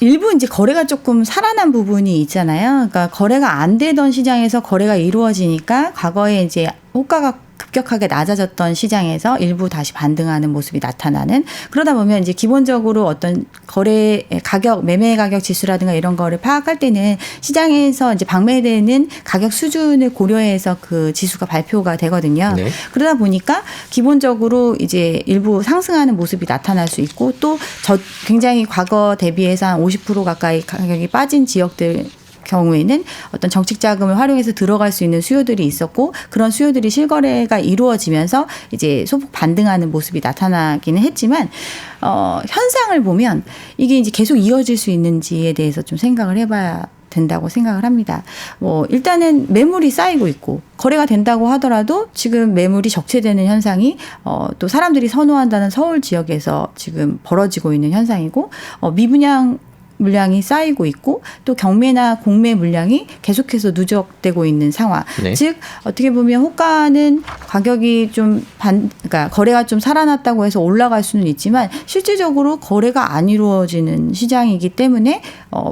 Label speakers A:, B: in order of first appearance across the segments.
A: 일부 이제 거래가 조금 살아난 부분이 있잖아요. 그러니까 거래가 안 되던 시장에서 거래가 이루어지니까 과거에 이제 호가가 급격하게 낮아졌던 시장에서 일부 다시 반등하는 모습이 나타나는, 그러다 보면 이제 기본적으로 어떤 거래 가격, 매매 가격 지수라든가 이런 거를 파악할 때는 시장에서 이제 방매되는 가격 수준을 고려해서 그 지수가 발표가 되거든요. 네. 그러다 보니까 기본적으로 이제 일부 상승하는 모습이 나타날 수 있고, 또 굉장히 과거 대비해서 한 50% 가까이 가격이 빠진 지역들 경우에는 어떤 정책 자금을 활용해서 들어갈 수 있는 수요들이 있었고, 그런 수요들이 실거래가 이루어지면서 이제 소폭 반등하는 모습이 나타나기는 했지만, 현상을 보면 이게 이제 계속 이어질 수 있는지에 대해서 좀 생각을 해봐야 된다고 생각을 합니다. 일단은 매물이 쌓이고 있고 거래가 된다고 하더라도 지금 매물이 적체되는 현상이 또 사람들이 선호한다는 서울 지역에서 지금 벌어지고 있는 현상이고, 미분양 물량이 쌓이고 있고, 또 경매나 공매 물량이 계속해서 누적되고 있는 상황. 네. 즉 어떻게 보면 호가는 가격이 좀 그러니까 거래가 좀 살아났다고 해서 올라갈 수는 있지만 실질적으로 거래가 안 이루어지는 시장이기 때문에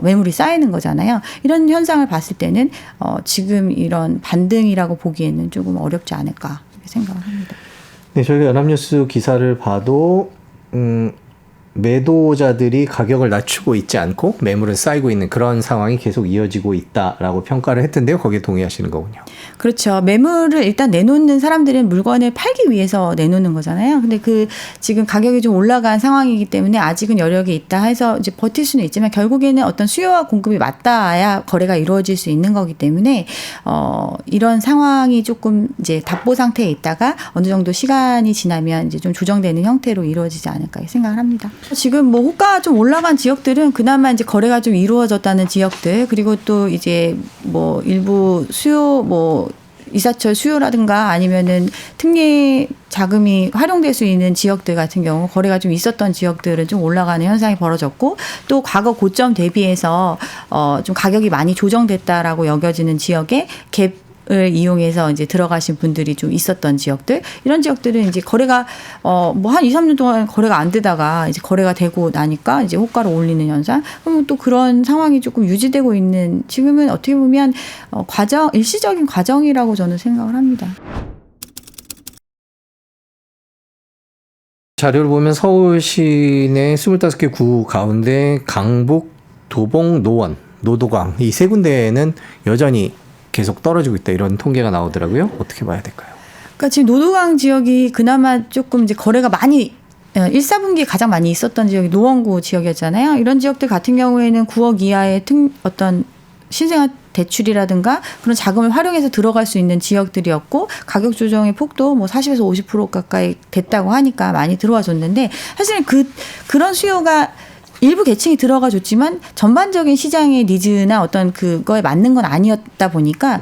A: 매물이 쌓이는 거잖아요. 이런 현상을 봤을 때는 지금 이런 반등이라고 보기에는 조금 어렵지 않을까 생각을 합니다.
B: 네, 저희가 연합뉴스 기사를 봐도 매도자들이 가격을 낮추고 있지 않고 매물은 쌓이고 있는 그런 상황이 계속 이어지고 있다라고 평가를 했던데요. 거기에 동의하시는 거군요.
A: 그렇죠. 매물을 일단 내놓는 사람들은 물건을 팔기 위해서 내놓는 거잖아요. 근데 지금 가격이 좀 올라간 상황이기 때문에 아직은 여력이 있다 해서 이제 버틸 수는 있지만, 결국에는 어떤 수요와 공급이 맞닿아야 거래가 이루어질 수 있는 거기 때문에 이런 상황이 조금 이제 답보 상태에 있다가 어느 정도 시간이 지나면 이제 좀 조정되는 형태로 이루어지지 않을까 생각을 합니다. 지금 호가가 좀 올라간 지역들은 그나마 이제 거래가 좀 이루어졌다는 지역들, 그리고 또 이제 일부 수요 이사철 수요라든가 아니면은 특례 자금이 활용될 수 있는 지역들 같은 경우 거래가 좀 있었던 지역들은 좀 올라가는 현상이 벌어졌고, 또 과거 고점 대비해서 좀 가격이 많이 조정됐다라고 여겨지는 지역에 갭을 이용해서 이제 들어가신 분들이 좀 있었던 지역들, 이런 지역들은 이제 거래가 한 2, 3년 동안 거래가 안 되다가 이제 거래가 되고 나니까 이제 호가를 올리는 현상, 그러면 또 그런 상황이 조금 유지되고 있는, 지금은 어떻게 보면 일시적인 과정이라고 저는 생각을 합니다.
B: 자료를 보면 서울 시내 25개 구 가운데 강북, 도봉, 노원, 노도강 이 세 군데는 여전히 계속 떨어지고 있다, 이런 통계가 나오더라고요. 어떻게 봐야 될까요?
A: 그러니까 지금 노도강 지역이 그나마 조금 이제 거래가 많이 1, 4분기에 가장 많이 있었던 지역이 노원구 지역이었잖아요. 이런 지역들 같은 경우에는 9억 이하의 어떤 신생아 대출이라든가 그런 자금을 활용해서 들어갈 수 있는 지역들이었고, 가격 조정의 폭도 40에서 50% 가까이 됐다고 하니까 많이 들어와 줬는데, 사실은 그런 수요가 일부 계층이 들어가 줬지만 전반적인 시장의 니즈나 어떤 그거에 맞는 건 아니었다 보니까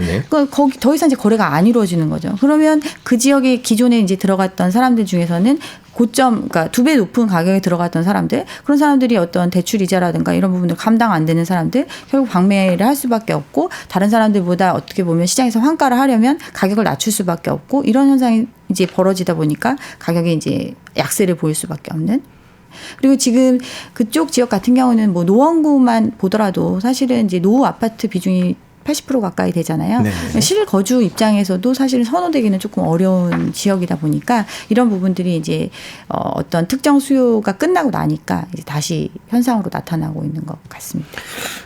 A: 거기 더 이상 이제 거래가 안 이루어지는 거죠. 그러면 그 지역에 기존에 이제 들어갔던 사람들 중에서는 고점, 그러니까 2배 높은 가격에 들어갔던 사람들, 그런 사람들이 어떤 대출 이자라든가 이런 부분들 감당 안 되는 사람들, 결국 방매를 할 수밖에 없고, 다른 사람들보다 어떻게 보면 시장에서 환가를 하려면 가격을 낮출 수밖에 없고, 이런 현상이 이제 벌어지다 보니까 가격이 이제 약세를 보일 수밖에 없는. 그리고 지금 그쪽 지역 같은 경우는 노원구만 보더라도 사실은 이제 노후 아파트 비중이 80% 가까이 되잖아요. 네네. 실거주 입장에서도 사실 선호되기는 조금 어려운 지역이다 보니까 이런 부분들이 이제 어떤 특정 수요가 끝나고 나니까 이제 다시 현상으로 나타나고 있는 것 같습니다.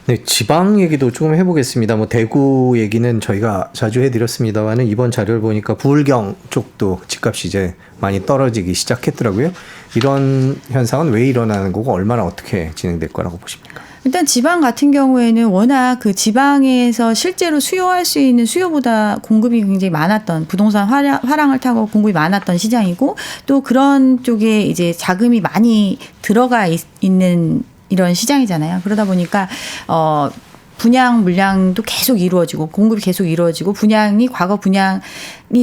B: 네, 지방 얘기도 조금 해보겠습니다. 대구 얘기는 저희가 자주 해드렸습니다만은 이번 자료를 보니까 부울경 쪽도 집값이 이제 많이 떨어지기 시작했더라고요. 이런 현상은 왜 일어나는 거고 얼마나 어떻게 진행될 거라고 보십니까?
A: 일단 지방 같은 경우에는 워낙 그 지방에서 실제로 수요할 수 있는 수요보다 공급이 굉장히 많았던, 부동산 화랑을 타고 공급이 많았던 시장이고, 또 그런 쪽에 이제 자금이 많이 들어가 있는 이런 시장이잖아요. 그러다 보니까 분양 물량도 계속 이루어지고 공급이 계속 이루어지고, 과거 분양이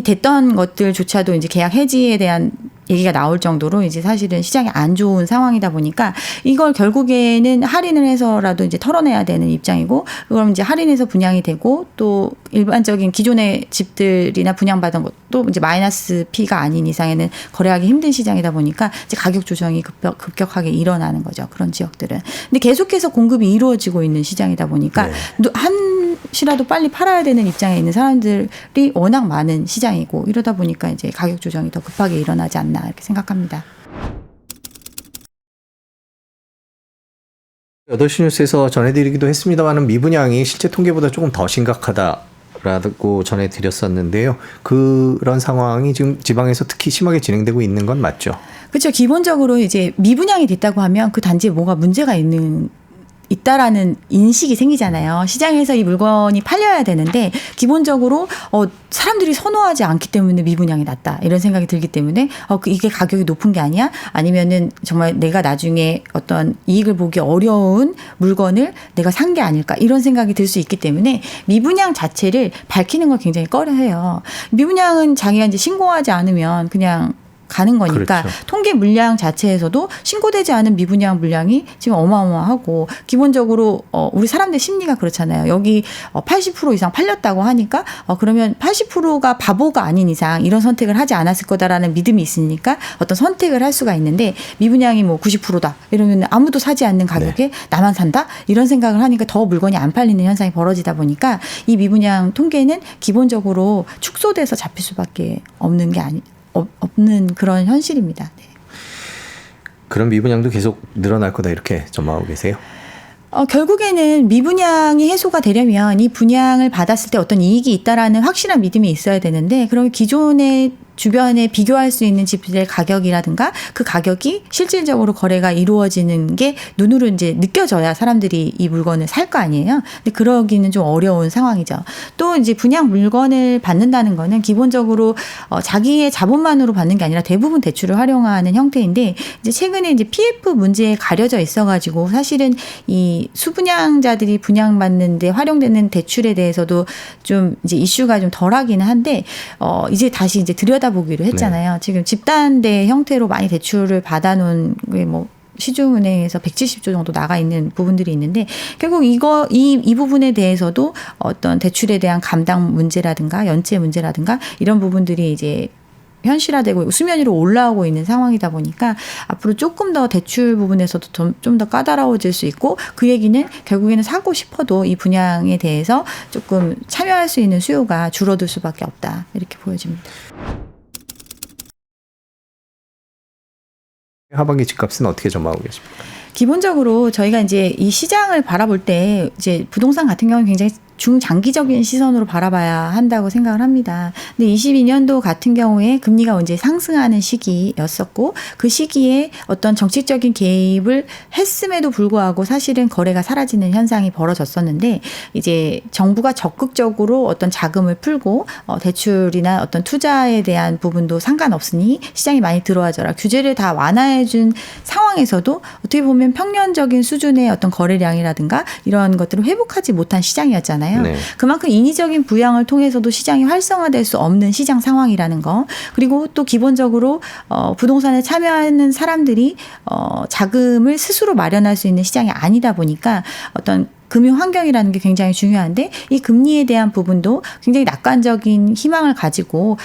A: 됐던 것들조차도 이제 계약 해지에 대한 얘기가 나올 정도로 이제 사실은 시장이 안 좋은 상황이다 보니까 이걸 결국에는 할인을 해서라도 이제 털어내야 되는 입장이고, 그럼 이제 할인해서 분양이 되고 또 일반적인 기존의 집들이나 분양받은 것도 이제 마이너스 P가 아닌 이상에는 거래하기 힘든 시장이다 보니까 이제 가격 조정이 급격하게 일어나는 거죠. 그런 지역들은. 근데 계속해서 공급이 이루어지고 있는 시장이다 보니까 한시라도 빨리 팔아야 되는 입장에 있는 사람들이 워낙 많은 시장이고, 이러다 보니까 이제 가격 조정이 더 급하게 일어나지 않나 이렇게 생각합니다.
B: 8시 뉴스에서 전해드리기도 했습니다만 미분양이 실제 통계보다 조금 더 심각하다라고 전해드렸었는데요. 그런 상황이 지금 지방에서 특히 심하게 진행되고 있는 건 맞죠?
A: 그렇죠. 기본적으로 이제 미분양이 됐다고 하면 그 단지에 뭐가 문제가 있다라는 인식이 생기잖아요. 시장에서 이 물건이 팔려야 되는데 기본적으로 사람들이 선호하지 않기 때문에 미분양이 났다 이런 생각이 들기 때문에 이게 가격이 높은 게 아니야? 아니면은 정말 내가 나중에 어떤 이익을 보기 어려운 물건을 내가 산 게 아닐까 이런 생각이 들 수 있기 때문에 미분양 자체를 밝히는 걸 굉장히 꺼려해요. 미분양은 자기가 이제 신고하지 않으면 그냥 가는 거니까.
B: 그렇죠.
A: 통계 물량 자체에서도 신고되지 않은 미분양 물량이 지금 어마어마하고, 기본적으로 우리 사람들 심리가 그렇잖아요. 여기 80% 이상 팔렸다고 하니까 그러면 80%가 바보가 아닌 이상 이런 선택을 하지 않았을 거다라는 믿음이 있으니까 어떤 선택을 할 수가 있는데, 미분양이 뭐 90%다 이러면 아무도 사지 않는 가격에 나만 산다 이런 생각을 하니까 더 물건이 안 팔리는 현상이 벌어지다 보니까 이 미분양 통계는 기본적으로 축소돼서 잡힐 수밖에 없는 그런 현실입니다. 네.
B: 그런 미분양도 계속 늘어날 거다 이렇게 전망하고 계세요?
A: 결국에는 미분양이 해소가 되려면 이 분양을 받았을 때 어떤 이익이 있다라는 확실한 믿음이 있어야 되는데, 그러면 기존의 주변에 비교할 수 있는 집들의 가격이라든가 그 가격이 실질적으로 거래가 이루어지는 게 눈으로 이제 느껴져야 사람들이 이 물건을 살 거 아니에요. 근데 그러기는 좀 어려운 상황이죠. 또 이제 분양 물건을 받는다는 거는 기본적으로 자기의 자본만으로 받는 게 아니라 대부분 대출을 활용하는 형태인데, 이제 최근에 이제 PF 문제에 가려져 있어가지고 사실은 이 수분양자들이 분양받는데 활용되는 대출에 대해서도 좀 이제 이슈가 좀 덜하기는 한데, 이제 다시 이제 들여다보기로 했잖아요. 네. 지금 집단대 형태로 많이 대출을 받아놓은 게 뭐 시중은행에서 170조 정도 나가 있는 부분들이 있는데, 결국 이 부분에 대해서도 어떤 대출에 대한 감당 문제라든가 연체 문제라든가 이런 부분들이 이제 현실화되고 수면 위로 올라오고 있는 상황이다 보니까 앞으로 조금 더 대출 부분에서도 좀 더 까다로워질 수 있고, 그 얘기는 결국에는 사고 싶어도 이 분양에 대해서 조금 참여할 수 있는 수요가 줄어들 수밖에 없다 이렇게 보여집니다.
B: 하반기 집값은 어떻게 전망하고 계십니까?
A: 기본적으로 저희가 이제 이 시장을 바라볼 때 이제 부동산 같은 경우는 굉장히 중장기적인 시선으로 바라봐야 한다고 생각을 합니다. 근데 22년도 같은 경우에 금리가 이제 상승하는 시기였었고, 그 시기에 어떤 정책적인 개입을 했음에도 불구하고 사실은 거래가 사라지는 현상이 벌어졌었는데, 이제 정부가 적극적으로 어떤 자금을 풀고 대출이나 어떤 투자에 대한 부분도 상관없으니 시장이 많이 들어와줘라, 규제를 다 완화해준 상황에서도 어떻게 보면 평년적인 수준의 어떤 거래량이라든가 이런 것들을 회복하지 못한 시장이었잖아요. 네. 그만큼 인위적인 부양을 통해서도 시장이 활성화될 수 없는 시장 상황이라는 거. 그리고 또 기본적으로 부동산에 참여하는 사람들이 자금을 스스로 마련할 수 있는 시장이 아니다 보니까 어떤 금융 환경이라는 게 굉장히 중요한데, 이 금리에 대한 부분도 굉장히 낙관적인 희망을 가지고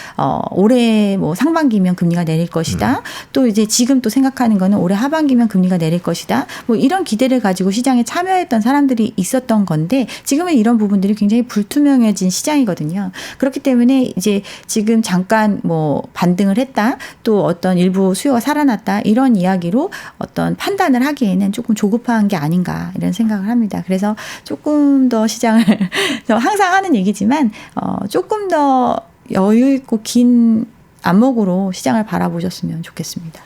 A: 올해 뭐 상반기면 금리가 내릴 것이다. 또 이제 지금 또 생각하는 거는 올해 하반기면 금리가 내릴 것이다. 뭐 이런 기대를 가지고 시장에 참여했던 사람들이 있었던 건데, 지금은 이런 부분들이 굉장히 불투명해진 시장이거든요. 그렇기 때문에 이제 지금 잠깐 뭐 반등을 했다, 또 어떤 일부 수요가 살아났다, 이런 이야기로 어떤 판단을 하기에는 조금 조급한 게 아닌가 이런 생각을 합니다. 그래서 조금 더 시장을 항상 하는 얘기지만 조금 더 여유 있고 긴 안목으로 시장을 바라보셨으면 좋겠습니다.